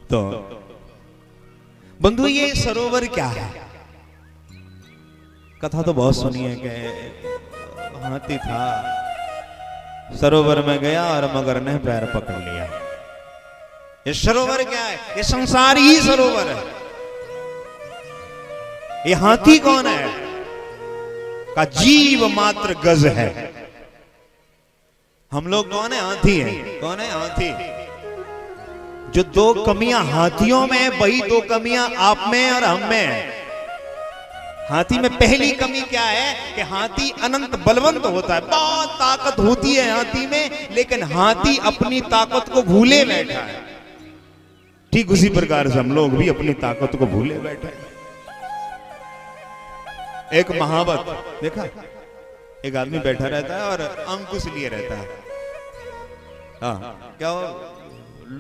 तो बंधु ये सरोवर क्या है? कथा तो बहुत सुनी है कि हाथी था, सरोवर में गया और मगर ने पैर पकड़ लिया। ये सरोवर क्या है? ये संसार ही सरोवर है। ये हाथी कौन है? का जीव मात्र गज है। हम लोग कौन है? हाथी है। कौन है? हाथी। जो दो कमियां हाथियों में है, वही दो कमियां आप में और हम में है। हाथी में पहली कमी क्या है कि हाथी अनंत बलवंत होता है, बहुत ताकत होती है हाथी में, लेकिन हाथी अपनी ताकत को भूले बैठा है। ठीक उसी प्रकार से हम लोग भी अपनी ताकत को भूले बैठे हैं। एक महावत देखा, एक आदमी बैठा रहता है और अंकुश लिए रहता है। हाँ, क्या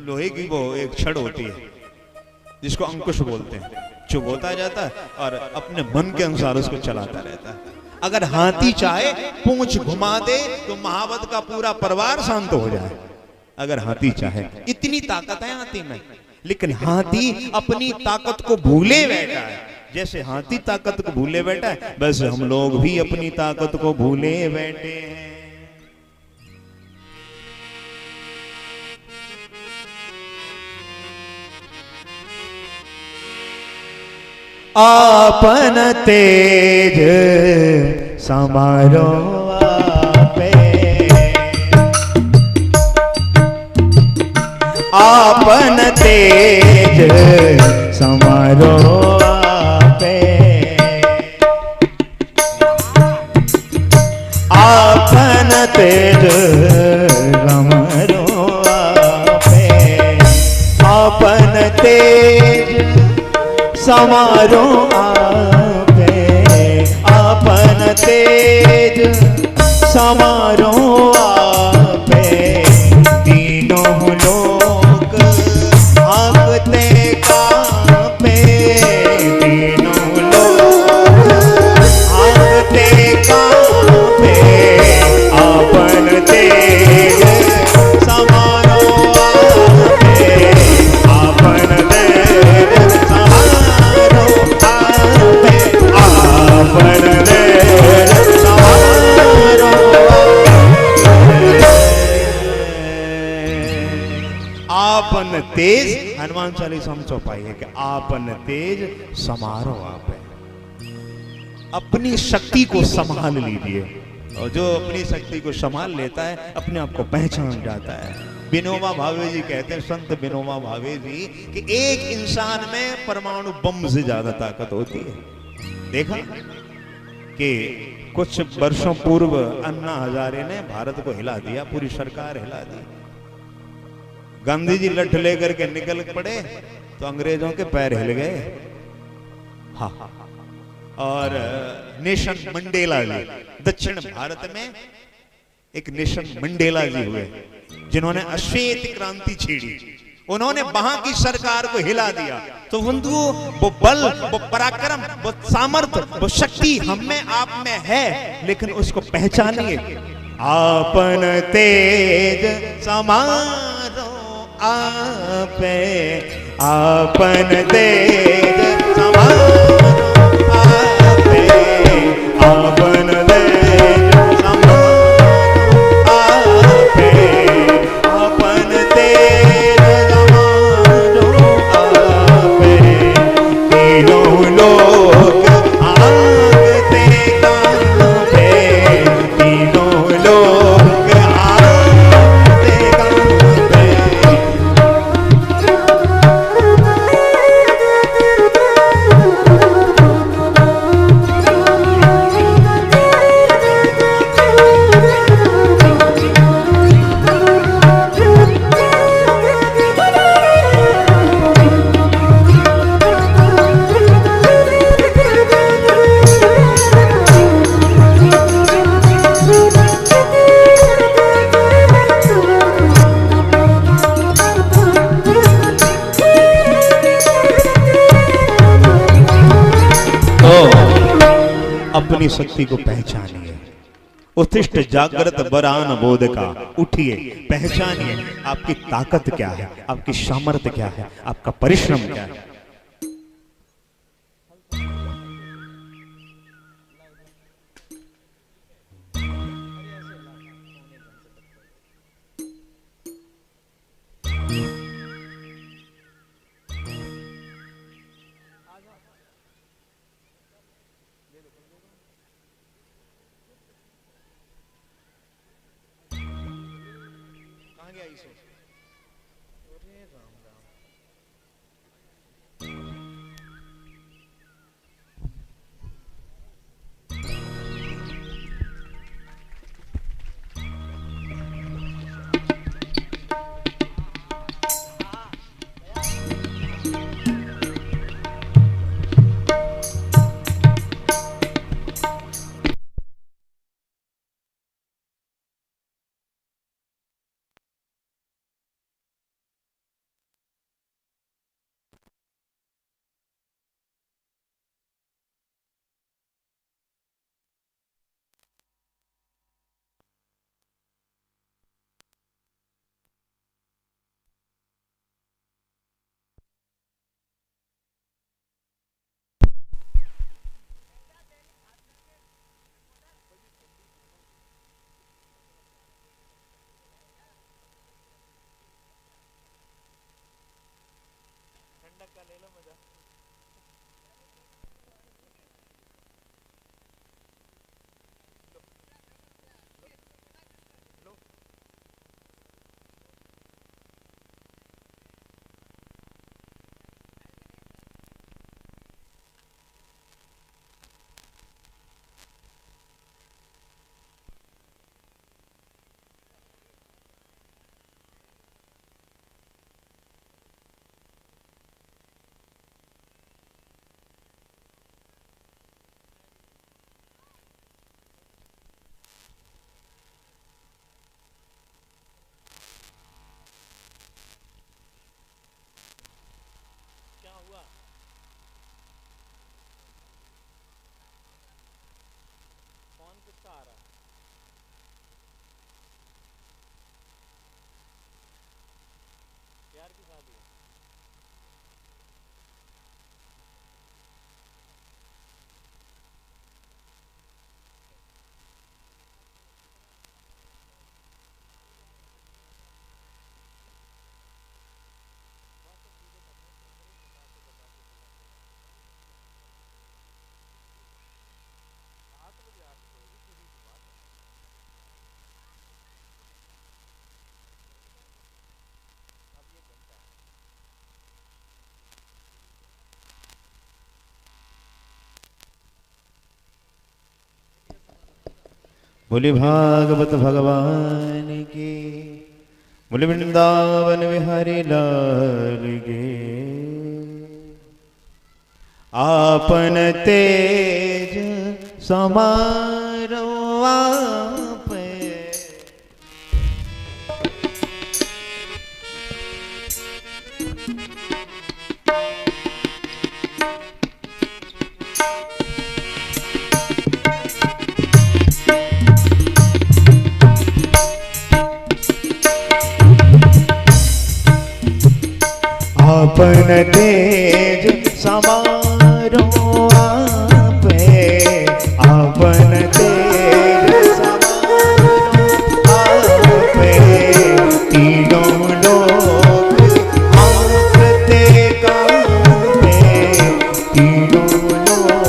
लोहे की वो एक छड़ होती है जिसको अंकुश बोलते हैं, जो बोलता जाता है और अपने मन के अनुसार उसको चलाता रहता है। अगर हाथी चाहे पूंछ घुमा दे तो महावत का पूरा परिवार शांत हो जाए। अगर हाथी चाहे, इतनी ताकत है हाथी में। लेकिन हाथी अपनी ताकत को भूले बैठा है। जैसे हाथी ताकत को भूले बैठा है, बस हम लोग भी अपनी ताकत को भूले बैठे हैं। आपन तेज समारो आपे, आपन तेज समारो आपे, आपन तेज समारो आपे, आपन तेज समारो आपे, आपन तेज समारो आपे। तीनों लोक आंकते कांपे, तीनों लोक आंकते कांपे, आपन तेज समारो आपे, आपन तेज समारो आपे, आपन तेज समारो आपे। आपन तेज, हनुमान चालीसा हम चौपाई है कि आपन तेज समारो आपे। अपनी शक्ति को संभाल लीजिए, और जो अपनी शक्ति को संभाल लेता है अपने आप को पहचान जाता है। विनोबा भावे जी कहते हैं, संत विनोबा भावे जी, कि एक इंसान में परमाणु बम से ज्यादा ताकत होती है। देखा कि कुछ वर्षों पूर्व अन्ना हजारे ने भारत को हिला दिया, पूरी सरकार हिला दी। गांधी जी लठ लेकर के निकल पड़े तो अंग्रेजों के पैर हिल गए। हाँ, और नेशन मंडेला जी, दक्षिण भारत में एक नेशन मंडेला जी हुए, जिन्होंने अश्वेत क्रांति छेड़ी। उन्होंने वहां की सरकार को हिला दिया। तो बंधुओं, वो बल, वो पराक्रम, वो सामर्थ्य, वो शक्ति हम में आप में है, लेकिन उसको पहचानिए। आपन तेज समारो आपे, आपन तेज समारो आपे, आपन तेज समारो आपे, आपन तेज समारो आपे। तीनों लोक आंकते कांपे, तीनों लोक आंकते कांपे। अपनी शक्ति को पहचानिए, उत्तिष्ठ जागृत बरान बोध का, उठिए, पहचानिए आपकी ताकत क्या है, आपकी सामर्थ्य क्या है, आपका परिश्रम क्या है। बोले भागवत भगवान की, बोले वृंदावन विहारी लाल के। आपन तेज समारो आप, आपन तेज समारो आप, आपन तेज समारो आप, तीनों लोग हांकते कांपे, तीनों लोग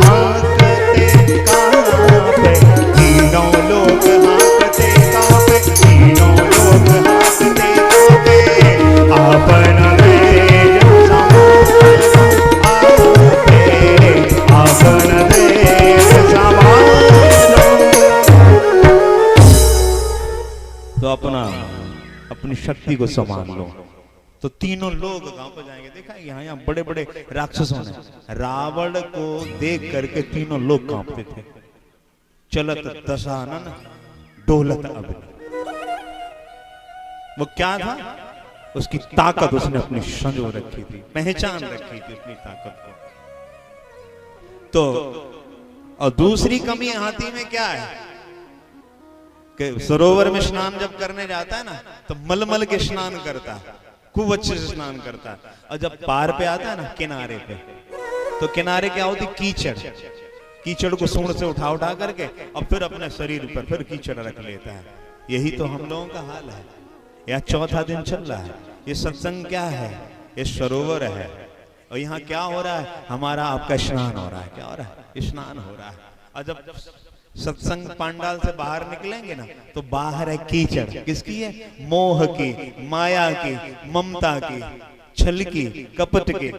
हांकते कांपे, तीनों लोग हांकते कांपे, तीनों लोग हांकते कांपे। आपन तो अपना अपनी शक्ति को संभाल लो तो तीनों लोग गांव पर जाएंगे। देखा यहाँ बड़े बड़े राक्षसों ने रावण को देख करके तीनों लोग कांपते थे। चलत दशानन डोलत अग्नि, वो क्या था? उसकी ताकत उसने अपनी संजो रखी थी, पहचान रखी थी अपनी ताकत को। तो और दूसरी कमी हाथी में क्या है? कि सरोवर में स्नान जब करने जाता है ना तो मलमल के स्नान करता है, खूब अच्छे से स्नान करता है। और जब पार पे आता है ना किनारे पे, तो किनारे क्या होती, कीचड़, कीचड़ को सूंड से उठा उठा करके और फिर अपने शरीर पर फिर कीचड़ रख लेता है। यही तो हम लोगों का हाल है। यह चौथा दिन चल रहा है। ये सत्संग क्या है, ये सरोवर है। और यहाँ क्या हो रहा है, हमारा आपका स्नान हो रहा है। क्या हो रहा है, स्नान हो रहा है। और जब सत्संग पंडाल से बाहर निकलेंगे ना तो बाहर है कीचड़। किसकी है, मोह की, माया की, ममता की, छल की, कपट की।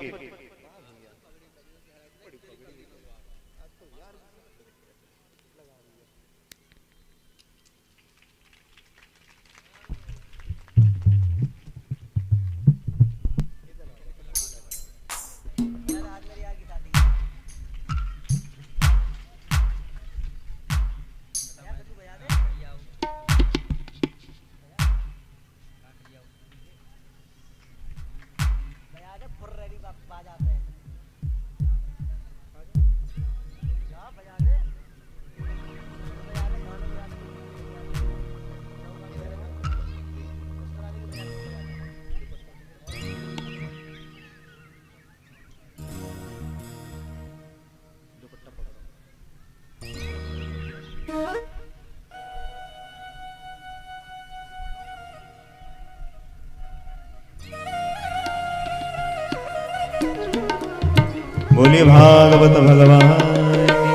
बोलिए भागवत भगवान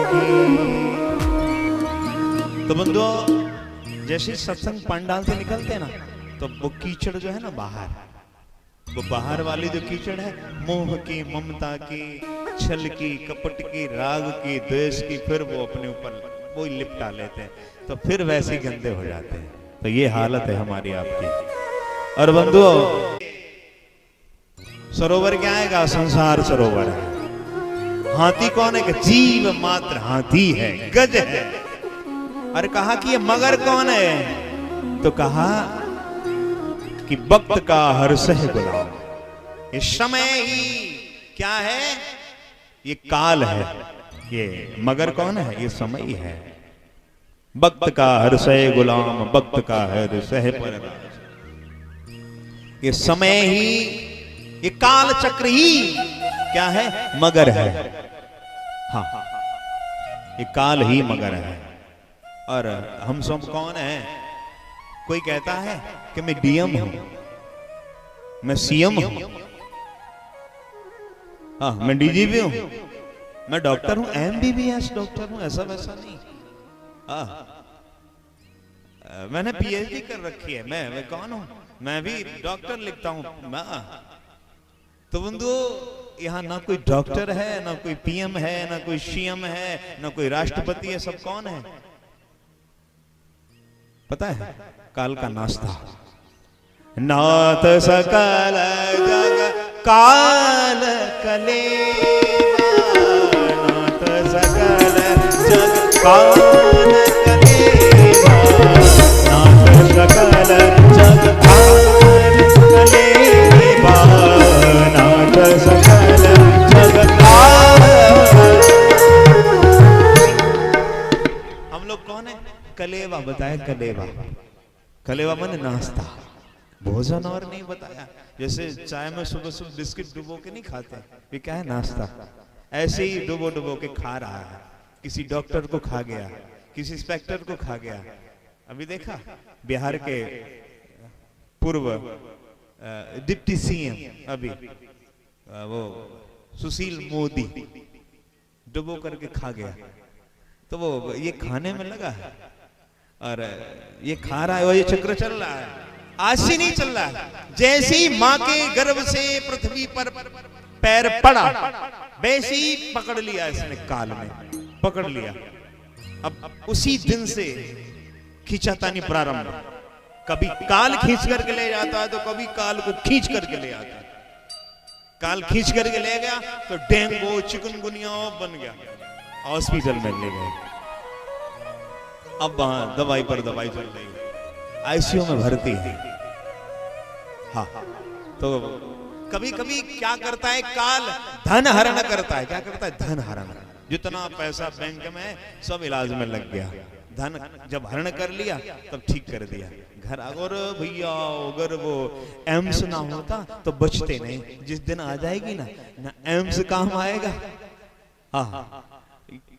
की। तो बंधुओं, जैसे सत्संग पंडाल से निकलते हैं ना तो वो कीचड़ जो है ना बाहर, वो बाहर वाली जो कीचड़ है मोह की, ममता की, छल की, कपट की, राग की, द्वेष की, फिर वो अपने ऊपर वो लिपटा लेते हैं, तो फिर वैसे ही गंदे हो जाते हैं। तो ये हालत है हमारी आपकी। और बंधुओं, सरोवर क्या आएगा, संसार सरोवर है। हाथी कौन है, कि जीव मात्र हाथी है, गज है। और कहा कि ये मगर कौन है, तो कहा कि वक्त का हर्षह गुलाम। ये समय ही क्या है, ये काल है। ये मगर कौन है, ये समय ही है। वक्त का हर्षह गुलाम, वक्त का हर्षह परदास। ये समय ही, ये काल चक्र ही क्या है, मगर है। हाँ, ये काल ही मगर है। और हम सब कौन है, कोई कहता है कि मैं डीएम हूं, मैं सीएम हूं, हाँ मैं डीजीपी हूं, मैं डॉक्टर हूं, एमबीबीएस डॉक्टर हूं, ऐसा वैसा नहीं। मैंने पीएचडी कर रखी है, मैं कौन हूं, मैं भी डॉक्टर लिखता हूं। तो बंधु, यहाँ ना कोई डॉक्टर है, ना कोई पीएम है, ना कोई सीएम है, ना कोई राष्ट्रपति है। सब कौन है पता है, काल का नाश्ता। नाथ सकल जग काल कलेवा, नाथ सकल जग काल कलेवा, नाथ सकल जग काल कलेवा, नाथ सकल जग काल। हम लोग कौन है, कलेवा बताया, कलेवा, कलेवा माने नाश्ता, भोजन और नहीं बताया। जैसे चाय में सुबह सुबह बिस्किट डुबो के नहीं खाते, ये क्या है, नाश्ता। ऐसे ही डुबो डुबो के खा रहा है। किसी डॉक्टर को खा गया, किसी इंस्पेक्टर को खा गया। अभी देखा बिहार के पूर्व डिप्टी सीएम अभी वो सुशील मोदी डुबो करके खा गया। तो वो ये खाने में लगा है और ये खा रहा है, और ये चक्र चल रहा है, आज से नहीं चल रहा है। जैसे ही मां के गर्भ से पृथ्वी पर पैर पड़ा, वैसे ही पकड़ लिया इसने, काल में पकड़ लिया। अब उसी दिन से खींचातानी प्रारंभ। कभी काल खींच करके ले जाता है, तो कभी काल को खींच करके ले आता है। काल खींच करके ले गया तो डेंगू चिकनगुनिया बन गया, हॉस्पिटल में ले गए। अब वहां दवाई पर दवाई चल रही है, आईसीयू में भर्ती है। हाँ, तो कभी कभी क्या करता है काल, धन हरण करता है। क्या करता है, धन हरण। जितना पैसा बैंक में सब इलाज में लग गया, धन जब हरण कर लिया तब ठीक कर दिया। घर अगर भैया अगर वो एम्स ना होता तो बचते नहीं। जिस दिन आ जाएगी ना एम्स काम आएगा, हाँ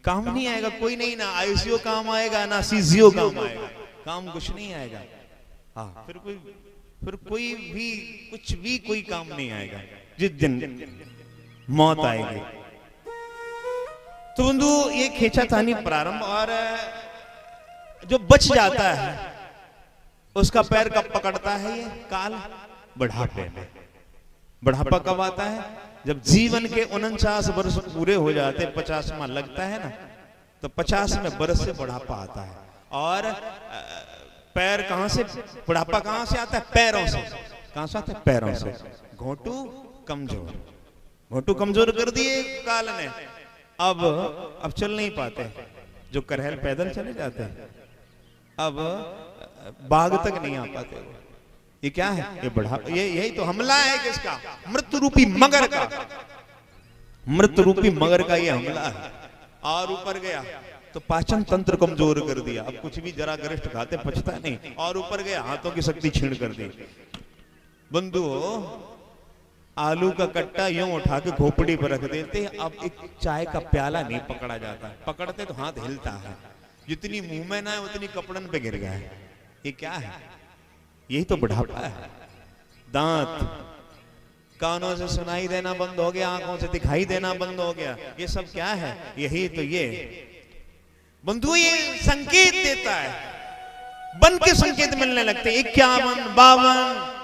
काम नहीं आएगा कोई नहीं, ना आईसीयू काम आएगा ना सीजीओ काम आएगा, काम कुछ नहीं आएगा। हाँ फिर कोई भी कुछ भी कोई काम नहीं आएगा जिस दिन मौत आएगी। तो बंधु ये खींचातानी प्रारंभ, और जो बच जाता है उसका पैर कब पकड़ता है ये काल? बुढ़ापे में। बुढ़ापा कब आता है? जब जीवन के 49 वर्ष पूरे हो जाते, 50वां लगता है ना, तो 50वें वर्ष से बुढ़ापा आता है। और पैर कहां से, बुढ़ापा कहां से आता है? पैरों से। कहां से आता है? पैरों से। घोटू कमजोर, घोटू कमजोर कर दिए काल ने, अब चल नहीं पाते। जो करहल पैदल चले जाते हैं अब बाग तक नहीं आ पाते। ये क्या है? ये बुढ़ापा। यही तो हमला है किसका? मृत्यु रूपी मगर का। मृत्यु रूपी मगर का ये हमला है। और ऊपर गया तो पाचन तंत्र कमजोर कर दिया, अब कुछ भी जरा गरिष्ठ खाते पचता नहीं। और ऊपर गया हाथों की शक्ति छीन कर दी। बंधु आलू का कट्टा यूं उठा के खोपड़ी पर रख देते, अब एक चाय का प्याला नहीं पकड़ा जाता, पकड़ते तो हाथ हिलता है। जितनी मुंह में ना है उतनी कपड़न पे गिर गया है। ये क्या है? यही तो बुढ़ापा है। दांत कानों से सुनाई देना बंद हो गया, आंखों से दिखाई देना बंद हो गया। ये सब क्या है? यही तो ये बंधु ये संकेत देता है। बन के संकेत मिलने लगते 51, 52।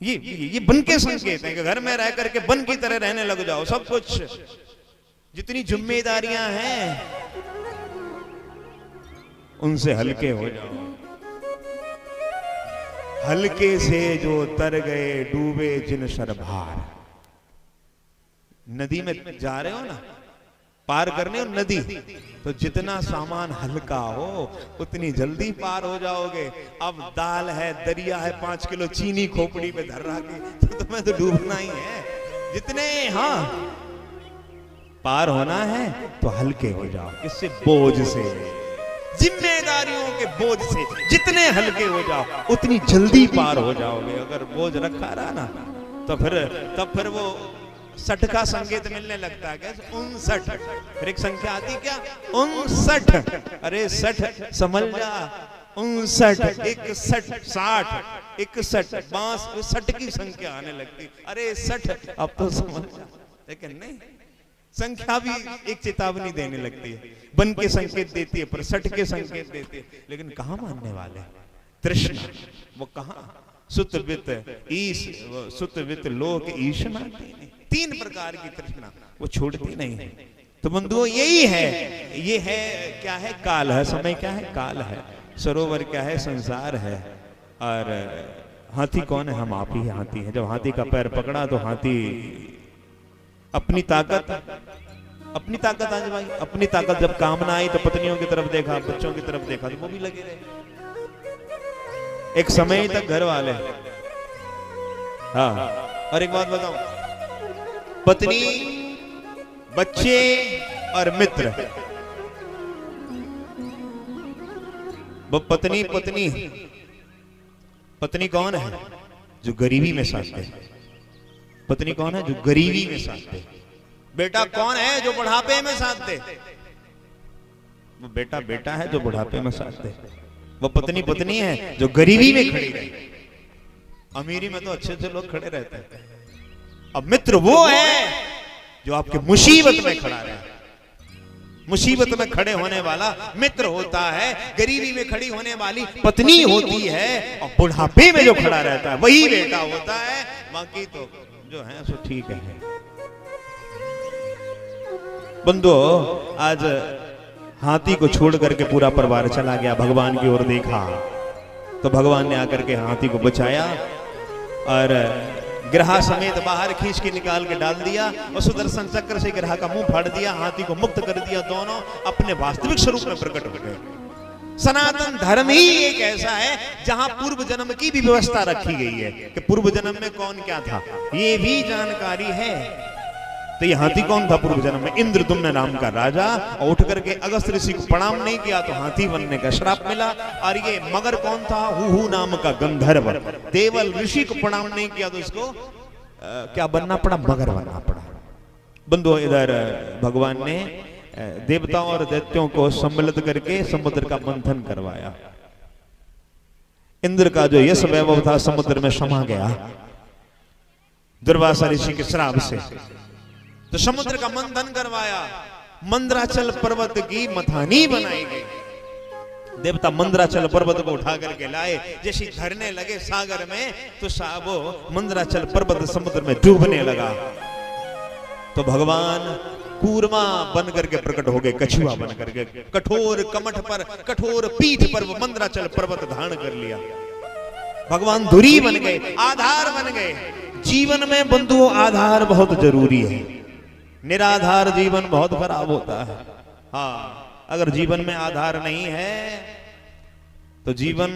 ये बन के संकेत है कि घर में रह करके बन की तरह रहने लग जाओ। सब कुछ जितनी जिम्मेदारियां हैं उनसे हल्के हो जाओ। हल्के से जो तर गए डूबे जिन सरभार। नदी में जा रहे हो ना, पार करने हो नदी, तो जितना सामान हल्का हो उतनी जल्दी पार हो जाओगे। अब दाल है, दरिया है, 5 किलो चीनी खोपड़ी पे धर रहा के तो तुम्हें तो डूबना ही है। जितने पार होना है तो हल्के हो जाओ। इससे बोझ से, जिम्मेदारियों के बोझ से जितने हल्के हो जाओ उतनी जल्दी पार हो जाओगे। अगर बोझ रखा रहा ना तो फिर वो 60 का संकेत मिलने लगता है। 59 फिर एक संख्या आती क्या? 59। अरे 60 समझ जा। 59, 61, 60, 61, 62 की संख्या आने लगती। अरे 60 अब तो समझ जा। लेकिन नहीं, संख्या भी एक चेतावनी देने लगती है। बन के संकेत देती है, पर 60 के संकेत देती है। लेकिन कहां मानने वाले? तृष्णा वो कहां? सुतवित लोक ईश मानते नहीं। 3 प्रकार की तृष्णा वो छोड़ती नहीं है। तो बंधुओं यही है, ये है क्या है? काल है। समय क्या है? काल है। सरोवर क्या है? संसार है। और हाथी कौन है? हम आप ही हाथी है। जब हाथी का पैर पकड़ा तो हाथी अपनी ताकत आज भाई, अपनी ताकत जब काम ना आई तो पत्नियों की तरफ देखा, बच्चों की तरफ देखा तो वो भी लगे रहे। एक समय तक घर वाले। हाँ, और एक बात बताऊं, पत्नी, बच्चे और मित्र। वो पत्नी कौन है? जो गरीबी में साथ दे। पत्नी कौन है? जो गरीबी में साथ दे। बेटा कौन है? जो बुढ़ापे में साथ दे। वो बेटा है जो बुढ़ापे में साथ दे। वो पत्नी है जो गरीबी में खड़ी रहे। अमीरी में तो अच्छे लोग खड़े रहते हैं। अब मित्र वो है जो आपके मुसीबत में खड़ा रहे। मुसीबत में खड़े होने वाला मित्र होता है, गरीबी में खड़ी होने वाली पत्नी होती है, और बुढ़ापे में जो खड़ा रहता है वही बेटा होता है। बाकी तो जो है सो ठीक है। बंधु आज हाथी को छोड़ करके पूरा परिवार चला गया। भगवान की ओर देखा तो भगवान ने आकर के हाथी को बचाया और ग्रहा समेत बाहर खींच के निकाल के डाल दिया और सुदर्शन चक्र से ग्रहा का मुंह फाड़ दिया, हाथी को मुक्त कर दिया। दोनों अपने वास्तविक स्वरूप में प्रकट हो गए। सनातन धर्म ही एक ऐसा है जहां पूर्व जन्म की भी व्यवस्था रखी गई है कि पूर्व जन्म में कौन क्या था ये भी जानकारी है। तो ये हाथी कौन था पूर्व जन्म में? इंद्रदुम्न नाम का राजा। और उठ करके अगस्त ऋषि को प्रणाम नहीं किया तो हाथी बनने का श्राप मिला। और ये मगर कौन था? हुहू नाम का गंधर्व। देवल ऋषि को प्रणाम नहीं किया तो इसको क्या बनना पड़ा? मगर बनना पड़ा। बंधु, इधर भगवान ने देवताओं और दैत्यों को सम्मिलित करके समुद्र का मंथन करवाया। इंद्र का जो यश वैभव था समुद्र में समा गया दुर्वासा ऋषि के श्राप से। तो समुद्र का मंथन करवाया, मंदराचल पर्वत की मथानी बनाई गई। देवता मंदराचल पर्वत को उठा करके लाए, जैसे धरने लगे सागर में तो वो मंदराचल पर्वत समुद्र में डूबने लगा। तो भगवान कूर्मा बन करके प्रकट हो गए, कछुआ बन करके। कठोर कमठ पर, कठोर पीठ पर वो मंदराचल पर्वत धारण कर लिया। भगवान धुरी बन गए, आधार बन गए। जीवन में बंधुओं आधार बहुत जरूरी है। निराधार जीवन बहुत खराब होता है। हाँ, अगर जीवन में आधार नहीं है तो जीवन,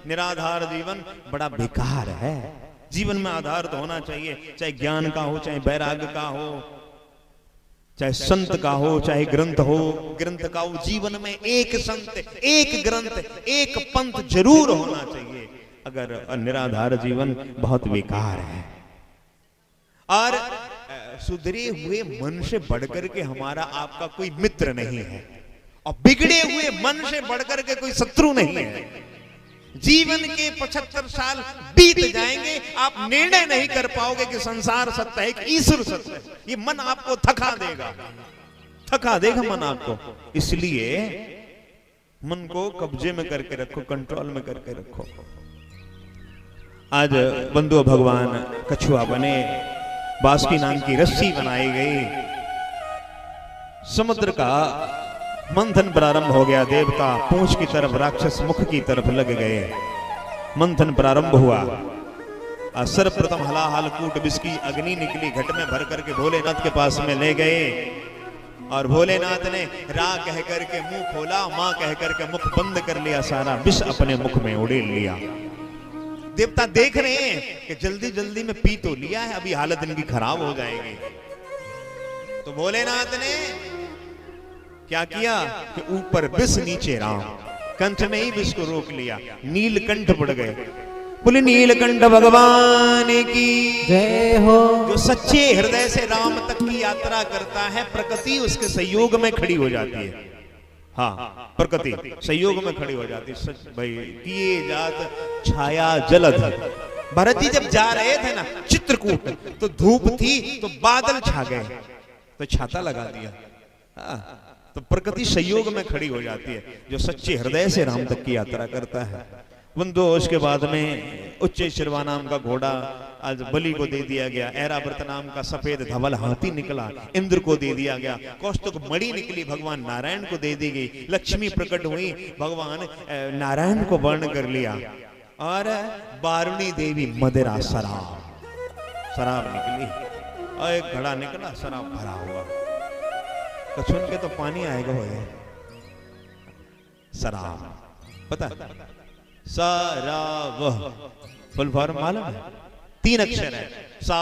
निराधार जीवन बड़ा बेकार है। जीवन में आधार तो होना चाहिए, चाहे ज्ञान का हो, चाहे वैराग्य का हो, चाहे संत का हो, चाहे ग्रंथ हो, ग्रंथ का हो। जीवन में एक संत, एक ग्रंथ, एक पंथ जरूर होना चाहिए। अगर निराधार जीवन बहुत बेकार है। और सुधरे हुए मन से बढ़कर के हमारा आपका कोई मित्र नहीं है, और बिगड़े हुए मन से बढ़कर के कोई शत्रु नहीं है। जीवन के 75 साल बीत जाएंगे, आप निर्णय नहीं कर पाओगे कि संसार सत्य है कि ईश्वर सत्य है। ये मन आपको थका देगा, थका देगा मन आपको। इसलिए मन को कब्जे में करके रखो, कंट्रोल में करके रखो। आज बंधु भगवान कछुआ बने, बासुकी नाम की रस्सी बनाई गई, समुद्र का मंथन प्रारंभ हो गया। देवता पूंछ की तरफ, राक्षस मुख की तरफ लग गए। मंथन प्रारंभ हुआ। सर्वप्रथम हलाहल कूट विष की अग्नि निकली, घट में भर करके भोलेनाथ के पास में ले गए। और भोलेनाथ ने रा कह करके मुंह खोला, मां कह करके मुख बंद कर लिया, सारा विष अपने मुख में उड़ेल लिया। देवता देख रहे हैं कि जल्दी जल्दी में पी तो लिया है, अभी हालत इनकी खराब हो जाएगी। तो भोलेनाथ ने क्या किया कि ऊपर विष नीचे राम, कंठ में ही विष को रोक लिया। नीलकंठ पड़ गए। बोले नीलकंठ भगवान की जय हो। जो सच्चे हृदय से राम तक की यात्रा करता है, प्रकृति उसके सहयोग में खड़ी हो जाती है। हाँ, प्रकृति सहयोग में खड़ी हो जाती है। सच भाई, किए जात छाया जलध। भरत जी जब जा रहे थे ना चित्रकूट, तो धूप थी तो बादल छा गए, तो छाता लगा दिया। हाँ, तो प्रकृति सहयोग में खड़ी हो जाती है। जो सच्चे हृदय से राम तक की यात्रा करता है। बंधु, उसके बाद में उच्चैश्रवा नाम का घोड़ा आज बलि को दे दिया गया। ऐरावत नाम का सफेद धवल हाथी निकला, इंद्र को दे दिया गया। कौस्तुभ मणि निकली, भगवान नारायण को दे दी गई। लक्ष्मी प्रकट हुई, भगवान नारायण को वर्ण कर लिया। और बारुणी देवी मदिरा शराब निकली, और एक घड़ा निकला शराब भरा हुआ। तो सुन के तो पानी आएगा। हो शराब, पता शराब फुल फॉर्म मालूम है? 3 अक्षर है, सा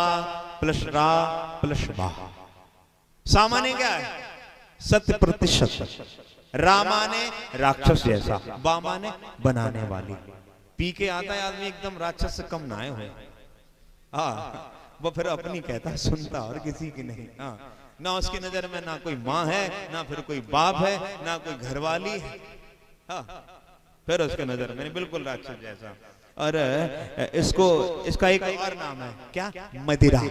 प्लस रा प्लस बा। सा माने क्या है? 100%। रा माने राक्षस जैसा, बा माने बनाने वाली। पी के आता है आदमी एकदम राक्षस से कम ना आए हुए। हाँ, वो फिर अपनी कहता सुनता और किसी की नहीं। हाँ, ना उसकी नजर में ना कोई माँ है, ना फिर कोई बाप है, ना कोई घरवाली है। हाँ, फिर उसके नजर में बिल्कुल राक्षस जैसा। और इसका एक और नाम है, क्या? मदिरा।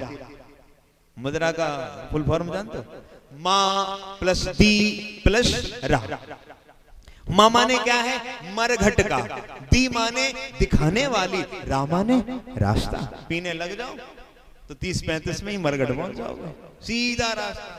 मदिरा का फुल फॉर्म जानते हो? माँ प्लस दी प्लस रा। माँ माने क्या है? मरघट का। दी माने दिखाने वाली, रा माने रास्ता। पीने लग जाओ तो 30-35 में ही मरघट पहुंच जाओगे, सीधा रास्ता।